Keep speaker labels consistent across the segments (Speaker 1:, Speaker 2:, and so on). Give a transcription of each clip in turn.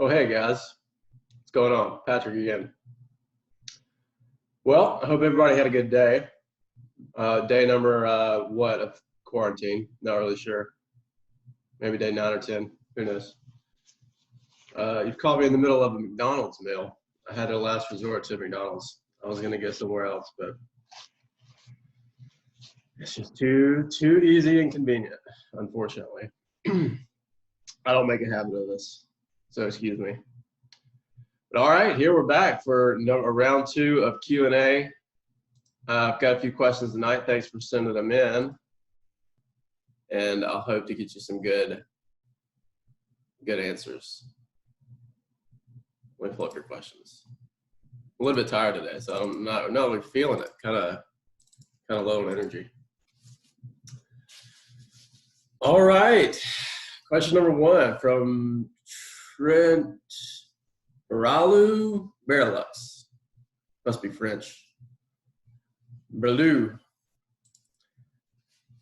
Speaker 1: Oh, hey guys, what's going on? Patrick again. Well, I hope everybody had a good day. Day number what of quarantine? Not really sure. Maybe day 9 or 10. Who knows? You've caught me in the middle of a McDonald's meal. I had a last resort to McDonald's. I was gonna go somewhere else, but it's just too easy and convenient, unfortunately. I don't make a habit of this, so excuse me. But all right, here we're back for round 2 of Q&A. I've got a few questions tonight. Thanks for sending them in. And I'll hope to get you some good answers. Let me pull up your questions. I'm a little bit tired today, so I'm not really feeling it. Kind of low on energy. All right. Question number 1 from Trent Ralu Berlux. Must be French. Berlou.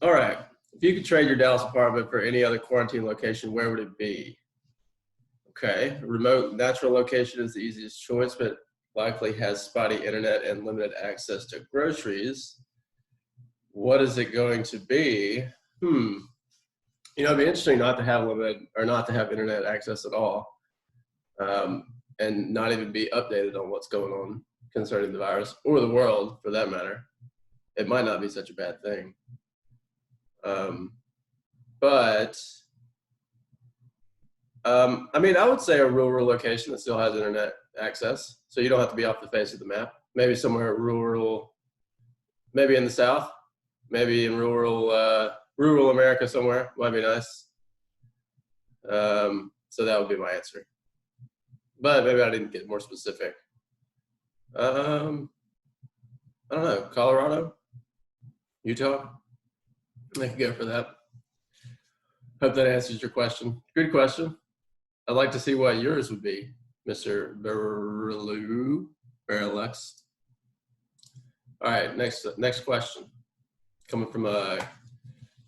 Speaker 1: All right. If you could trade your Dallas apartment for any other quarantine location, where would it be? Okay. A remote natural location is the easiest choice, but likely has spotty internet and limited access to groceries. What is it going to be? You know, it'd be interesting not to have not to have internet access at all, and not even be updated on what's going on concerning the virus or the world for that matter. It might not be such a bad thing. I mean, I would say a rural location that still has internet access, so you don't have to be off the face of the map. Maybe somewhere rural, maybe in the South, maybe in rural America somewhere, might be nice. So that would be my answer. But maybe I didn't get more specific. I don't know, Colorado, Utah. I could go for that. Hope that answers your question. Good question. I'd like to see what yours would be, Mr. Berlux. All right, next question. Coming from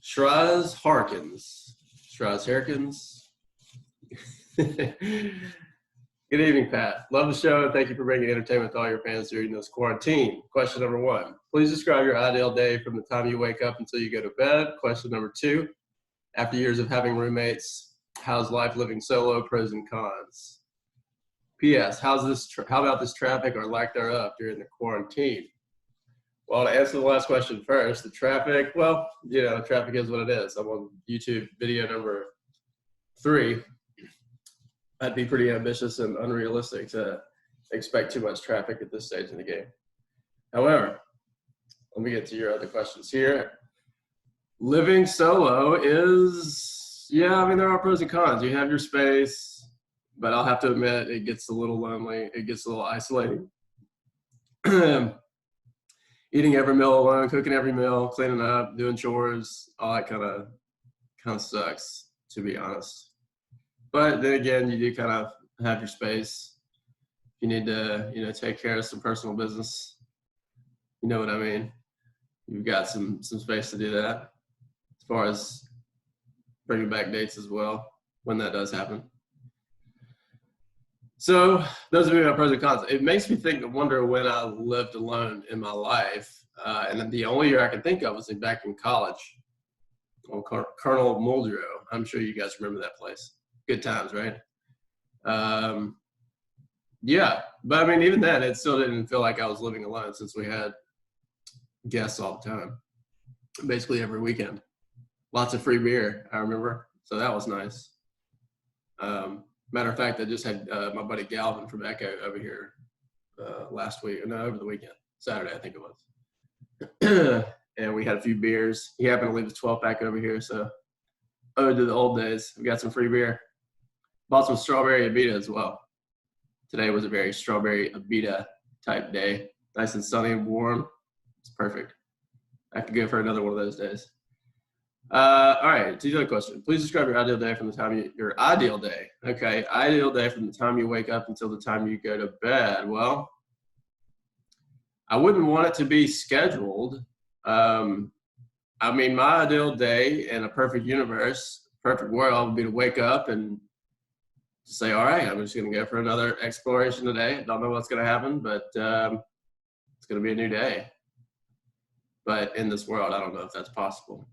Speaker 1: Shraz Harkins. Good evening, Pat. Love the show and thank you for bringing entertainment to all your fans during this quarantine. Question number 1, please describe your ideal day from the time you wake up until you go to bed. Question number 2, after years of having roommates, how's life living solo, pros and cons? P.S. How about this traffic or lack thereof during the quarantine? Well, to answer the last question first, the traffic, well, you know, traffic is what it is. I'm on YouTube video number 3. I'd be pretty ambitious and unrealistic to expect too much traffic at this stage in the game. However, let me get to your other questions here. Living solo is, yeah, I mean, there are pros and cons. You have your space, but I'll have to admit it gets a little lonely. It gets a little isolating. Eating every meal alone, cooking every meal, cleaning up, doing chores, all that kind of sucks, to be honest. But then again, you do kind of have your space. You need to, you know, take care of some personal business. You know what I mean? You've got some space to do that. As far as bringing back dates as well, when that does happen. So those are my pros and cons. It makes me wonder when I lived alone in my life. And the only year I can think of was back in college on Colonel Muldrow. I'm sure you guys remember that place. Good times, right? Yeah, but I mean, even then, it still didn't feel like I was living alone since we had guests all the time, basically every weekend. Lots of free beer, I remember, so that was nice. Matter of fact, I just had my buddy Galvin from Echo over here over the weekend, Saturday, I think it was. And we had a few beers. He happened to leave his 12-pack over here, so ode to the old days. We got some free beer. Bought some strawberry Abita as well. Today was a very strawberry Abita type day. Nice and sunny and warm. It's perfect. I could go for another one of those days. All right, to the other question. Please describe your ideal day from the time your ideal day. Okay, ideal day from the time you wake up until the time you go to bed. Well, I wouldn't want it to be scheduled. I mean, my ideal day in a perfect universe, perfect world would be to wake up and say, all right, I'm just going to go for another exploration today. Don't know what's going to happen, but it's going to be a new day. But in this world, I don't know if that's possible.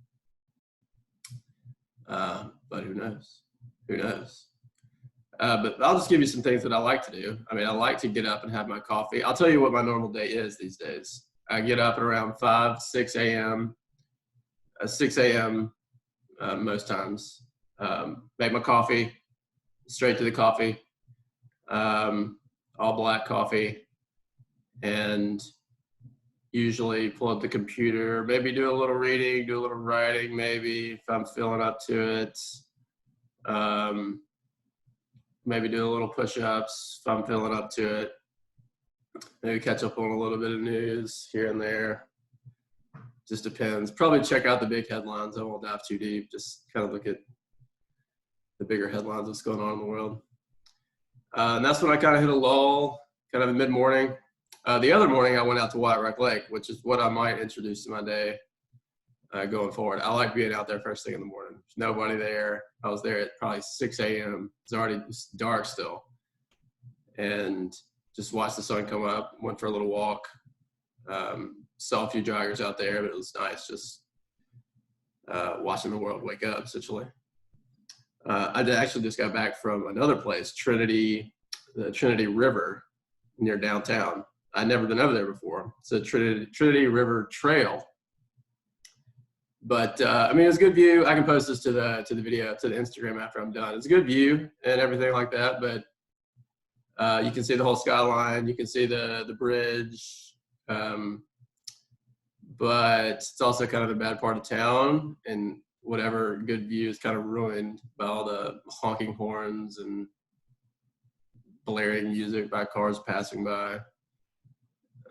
Speaker 1: But who knows? Who knows? But I'll just give you some things that I like to do. I mean, I like to get up and have my coffee. I'll tell you what my normal day is these days. I get up at around 6 a.m. 6 a.m. Most times. Make my coffee, straight to the coffee, all black coffee, and usually pull up the computer, maybe do a little reading, do a little writing, maybe if I'm feeling up to it. Maybe do a little push-ups if I'm feeling up to it. Maybe catch up on a little bit of news here and there. Just depends. Probably check out the big headlines. I won't dive too deep. Just kind of look at the bigger headlines, what's going on in the world. And that's when I kind of hit a lull, kind of in mid-morning. The other morning, I went out to White Rock Lake, which is what I might introduce to my day going forward. I like being out there first thing in the morning. There's nobody there. I was there at probably 6 a.m. It's already dark still. And just watched the sun come up, went for a little walk. Saw a few joggers out there, but it was nice just watching the world wake up, essentially. I actually just got back from another place, the Trinity River near downtown. I'd never been over there before. It's a Trinity River Trail. But I mean, it's a good view. I can post this to the video, to the Instagram after I'm done. It's a good view and everything like that, but you can see the whole skyline. You can see the bridge. But it's also kind of a bad part of town, and whatever good view is kind of ruined by all the honking horns and blaring music by cars passing by.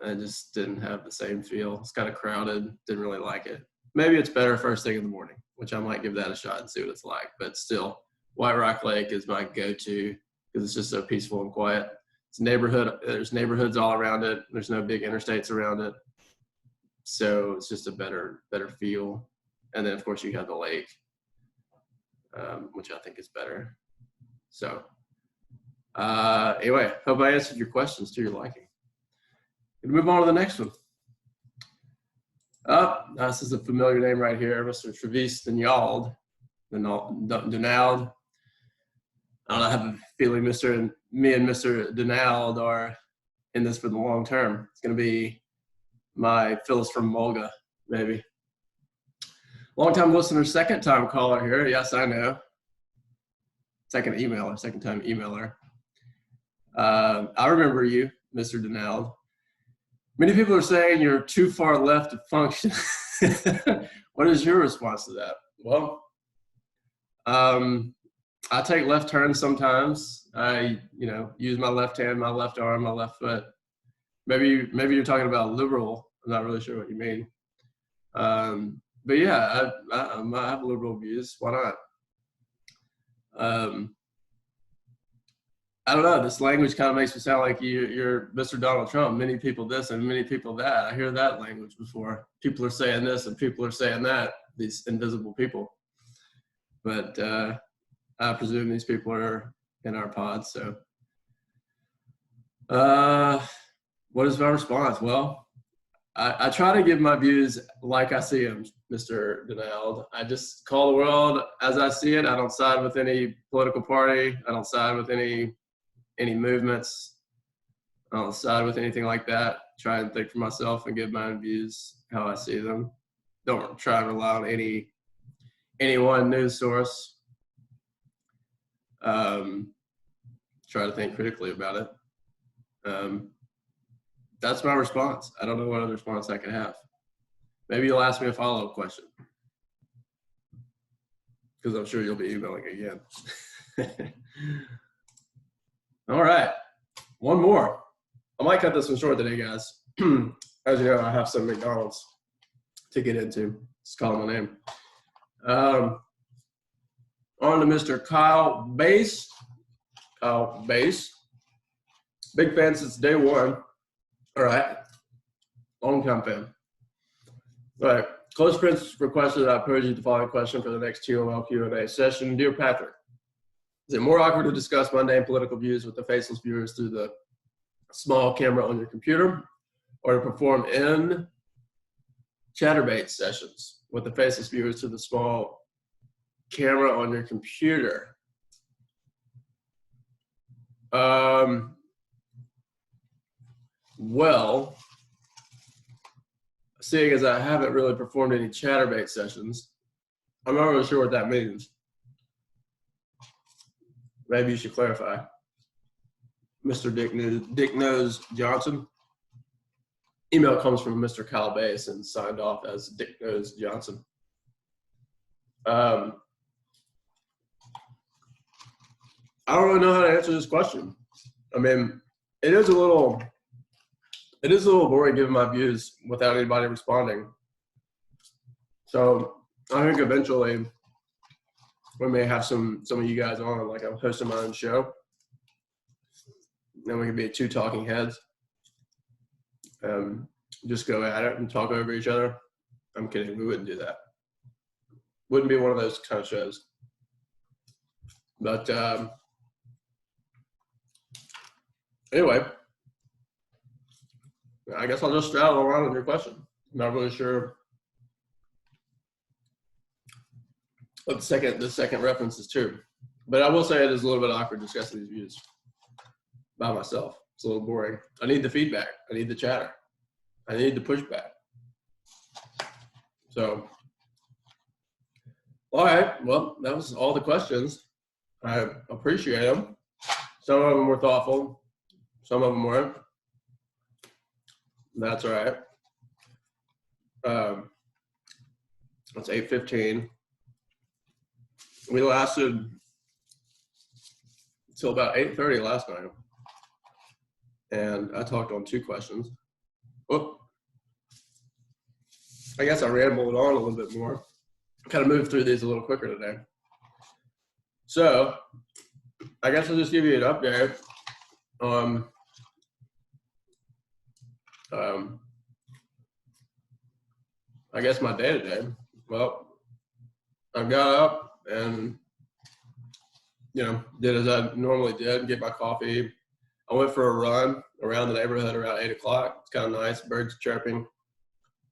Speaker 1: I just didn't have the same feel. It's kind of crowded. Didn't really like it. Maybe it's better first thing in the morning, which I might give that a shot and see what it's like. But still, White Rock Lake is my go-to because it's just so peaceful and quiet. It's a neighborhood. There's neighborhoods all around it. There's no big interstates around it. So it's just a better feel. And then, of course, you have the lake, which I think is better. So anyway, hope I answered your questions to your liking. We'll move on to the next one. This is a familiar name right here, Mr. Travis Denald. I have a feeling me and Mr. Denald are in this for the long term. It's going to be my Phyllis from Mulga, maybe. Long-time listener, second-time caller here. Yes, I know. Second time emailer. I remember you, Mr. Denald. Many people are saying you're too far left to function. What is your response to that? Well, I take left turns sometimes. I, use my left hand, my left arm, my left foot. Maybe you're talking about liberal. I'm not really sure what you mean. But yeah, I have liberal views. Why not? I don't know. This language kind of makes me sound like you're Mr. Donald Trump. Many people this and many people that. I hear that language before. People are saying this and people are saying that. These invisible people. But I presume these people are in our pod. So, what is my response? Well, I try to give my views like I see them, Mr. Denald. I just call the world as I see it. I don't side with any political party. I don't side with any movements. I don't side with anything like that. Try and think for myself and give my own views how I see them. Don't try to rely on any one news source. Try to think critically about it. That's my response. I don't know what other response I can have. Maybe you'll ask me a follow-up question, because I'm sure you'll be emailing again. All right, one more. I might cut this one short today, guys. As you know, I have some McDonald's to get into. Just call my name. On to Mr. Kyle Bass. Kyle Bass. Big fan since day one. All right. Long time fan. All right. Close friends requested that I pose you the following question for the next TOL Q&A session. Dear Patrick, Is it more awkward to discuss mundane political views with the faceless viewers through the small camera on your computer, or to perform in chatterbait sessions with the faceless viewers through the small camera on your computer? Well, seeing as I haven't really performed any chatterbait sessions, I'm not really sure what that means. Maybe you should clarify. Mr. Dick Nose Johnson. Email comes from Mr. Calabase and signed off as Dick Nose Johnson. I don't really know how to answer this question. I mean, it is a little boring giving my views without anybody responding. So I think eventually we may have some of you guys on, like I'm hosting my own show. Then we could be two talking heads. Just go at it and talk over each other. I'm kidding, we wouldn't do that. Wouldn't be one of those kind of shows. But anyway, I guess I'll just straddle around on your question. I'm not really sure what the second reference is to. But I will say it is a little bit awkward discussing these views by myself. It's a little boring. I need the feedback. I need the chatter. I need the pushback. So, all right. Well, that was all the questions. I appreciate them. Some of them were thoughtful. Some of them weren't. That's all right. It's 8:15. We lasted until about 8:30 last night. And I talked on 2 questions. Whoop. I guess I rambled on a little bit more. Kind of moved through these a little quicker today. So I guess I'll just give you an update on I guess my day today. Well, I got up and, did as I normally did, get my coffee. I went for a run around the neighborhood around 8 o'clock. It's kind of nice, birds chirping,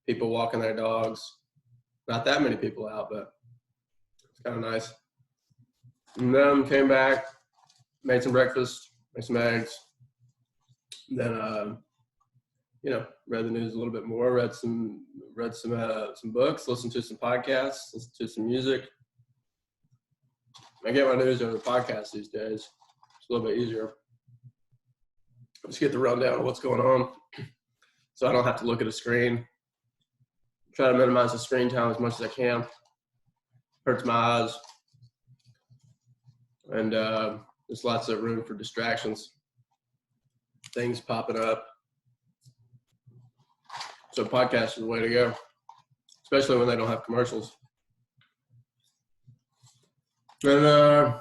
Speaker 1: people walking their dogs. Not that many people out, but it's kind of nice. And then came back, made some breakfast, made some eggs. Then, read the news a little bit more, read some books, listened to some podcasts, listened to some music. I get my news over the podcast these days. It's a little bit easier. Just get the rundown of what's going on, so I don't have to look at a screen. Try to minimize the screen time as much as I can. Hurts my eyes, and there's lots of room for distractions. Things popping up. So podcast is the way to go, especially when they don't have commercials. And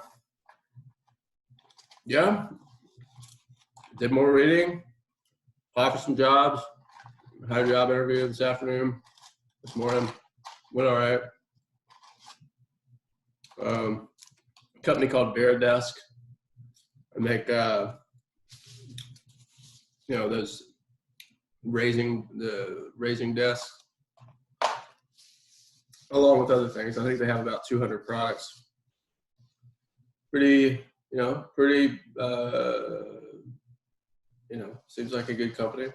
Speaker 1: did more reading, applied for some jobs, had a job interview this morning, went all right. A company called Veridesk. I make, those raising desks, along with other things. I think they have about 200 products. Seems like a good company,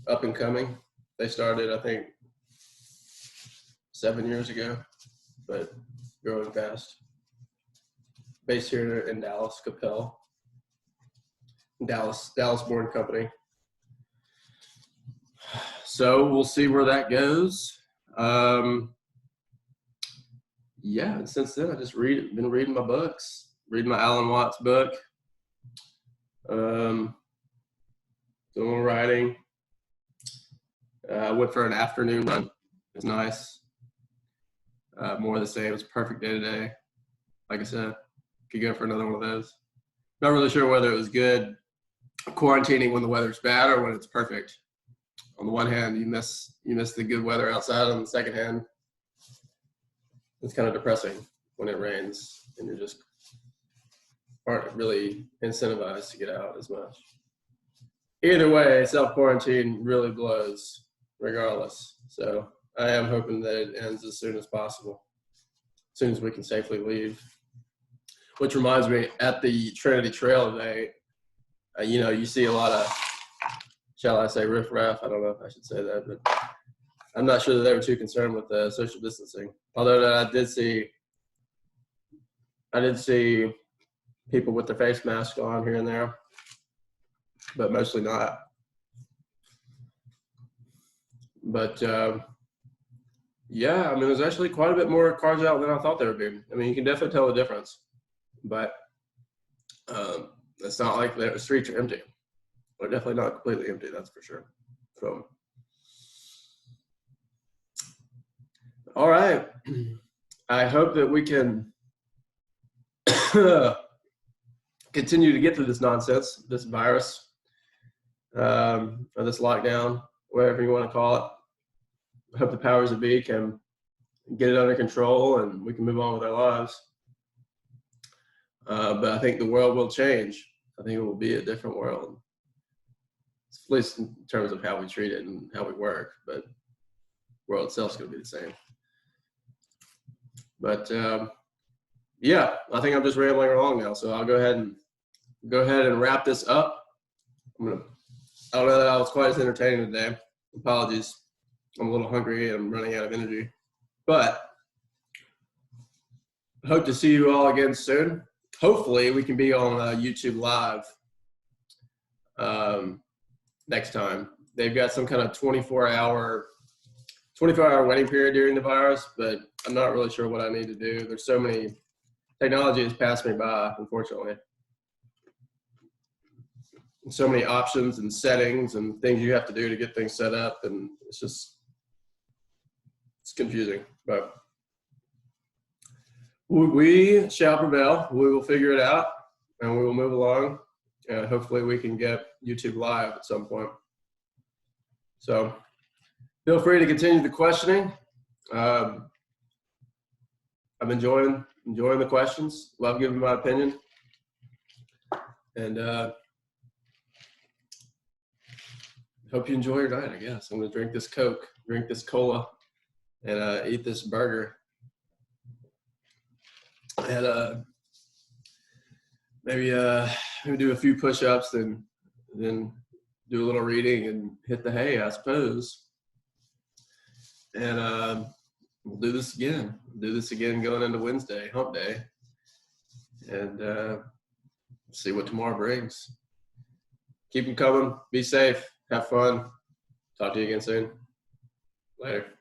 Speaker 1: up and coming. They started, I think, 7 years ago, but growing fast. Based here in Dallas, Capel, Dallas-born company. So we'll see where that goes. And since then I just been reading my books, reading my Alan Watts book, doing writing. I went for an afternoon run. It's nice. More of the same. It's a perfect day today. Like I said, could go for another one of those. Not really sure whether it was good quarantining when the weather's bad or when it's perfect. On the one hand, you miss the good weather outside. On the second hand, it's kind of depressing when it rains and you're just aren't really incentivized to get out as much. Either way, self-quarantine really blows regardless. So I am hoping that it ends as soon as possible, as soon as we can safely leave. Which reminds me, at the Trinity Trail today, you see a lot of, shall I say, riffraff? I don't know if I should say that, but I'm not sure that they were too concerned with the social distancing. Although I did see people with their face masks on here and there, but mostly not. But yeah, I mean, there's actually quite a bit more cars out than I thought there would be. I mean, you can definitely tell the difference, but it's not like the streets are empty. They're definitely not completely empty, that's for sure. So, all right. I hope that we can continue to get through this nonsense, this virus, or this lockdown, whatever you want to call it. I hope the powers that be can get it under control and we can move on with our lives. But I think the world will change. I think it will be a different world, at least in terms of how we treat it and how we work, but the world itself is going to be the same. But yeah, I think I'm just rambling along now, so I'll go ahead and wrap this up. I don't know that I was quite as entertaining today. Apologies. I'm a little hungry and I'm running out of energy. But I hope to see you all again soon. Hopefully we can be on YouTube Live next time. They've got some kind of 24-hour waiting period during the virus, but I'm not really sure what I need to do. There's so many, technology has passed me by, unfortunately. So many options and settings and things you have to do to get things set up, and it's confusing, but we shall prevail. We will figure it out and we will move along. Hopefully we can get YouTube Live at some point. So feel free to continue the questioning. I'm enjoying the questions. Love giving my opinion. And hope you enjoy your night, I guess. I'm gonna drink this Coke, drink this cola, and eat this burger. And maybe do a few push-ups, then do a little reading and hit the hay, I suppose. And we'll do this again. Going into Wednesday, hump day, and see what tomorrow brings. Keep them coming. Be safe. Have fun. Talk to you again soon. Later.